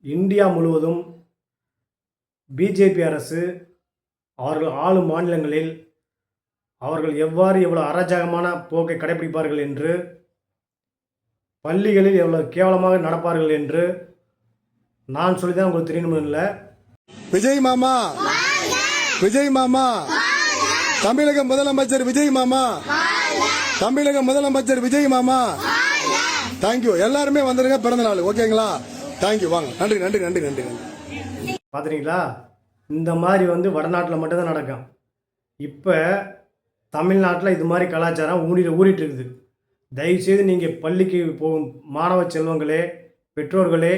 India முழுவதும் BJP அரசு அவர்கள் ஆளும் மாநிலங்களில் அவர்கள் எவ்வளோ அராஜகமான போக்கை கடைபிடிப்பார்கள் என்று, பள்ளிகளில் எவ்வளவு கேவலமாக நடப்பார்கள் என்று நான் சொல்லிதான் உங்களுக்கு தெரியணும் இல்லை. விஜய் மாமா, விஜய் மாமா, தமிழக முதலமைச்சர் விஜய் மாமா, தமிழக முதலமைச்சர் விஜய் மாமா. தேங்க்யூ. எல்லாருமே வந்துருங்க, பிறந்த நாள். ஓகேங்களா? தேங்க்யூ. வாங்க. நன்றி நன்றி நன்றி நன்றி நன்றி. பார்த்துறீங்களா? இந்த மாதிரி வடநாட்டில் மட்டும்தான் நடக்கும். இப்போ தமிழ்நாட்டில் இது மாதிரி கலாச்சாரம் ஊறிட்டு இருக்குது. தயவுசெய்து நீங்கள் பள்ளிக்கு போகும் மாணவ செல்வங்களே, பெற்றோர்களே,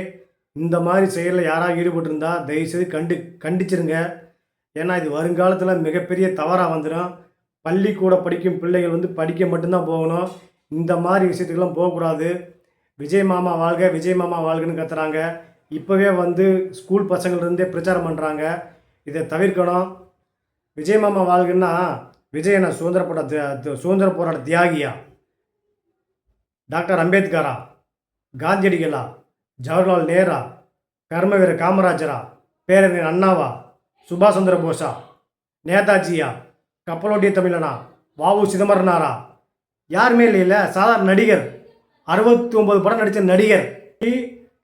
இந்த மாதிரி செயலில் யாராவது ஈடுபட்டிருந்தா தயவுசெய்து கண்டிச்சிருங்க. ஏன்னா இது வருங்காலத்தில் மிகப்பெரிய தவறாக வந்துடும். பள்ளிக்கூட படிக்கும் பிள்ளைகள் படிக்க மட்டும்தான் போகணும். இந்த மாதிரி விஷயத்துக்கெல்லாம் போகக்கூடாது. விஜய் மாமா வாழ்க, விஜய் மாமா வாழ்கன்னு கத்துறாங்க. இப்போவே ஸ்கூல் பசங்கள்லேருந்தே பிரச்சாரம் பண்ணுறாங்க. இதை தவிர்க்கணும். விஜய் மாமா வாழ்கன்னா விஜய் என்ன சுதந்திர போராட்ட தியாகியா? டாக்டர் அம்பேத்கரா? காந்தியடிகளா? ஜவஹர்லால் நேரா? கர்மவீர காமராஜரா? பேரறிஞர் அண்ணாவா? சுபாஷ் சந்திர போஸா? நேதாஜியா? கப்பலோட்டிய தமிழனா? வாவு சிதம்பரனாரா? யாருமே இல்லையில. சாதாரண நடிகர், 69 படம் நடித்த நடிகர்.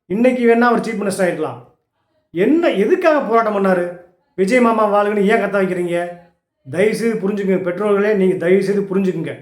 இன்னைக்கு வேணா அவர் சீஃப் மினிஸ்டர் ஆகிருக்கலாம். எதுக்காக போராட்டம் பண்ணார்? விஜய் மாமா வாழ்கன்னு ஏன் கத்த வைக்கிறீங்க? தயவுசெய்து புரிஞ்சுக்குங்க. பெற்றோர்களே, நீங்கள் தயவுசெய்து புரிஞ்சுக்குங்க.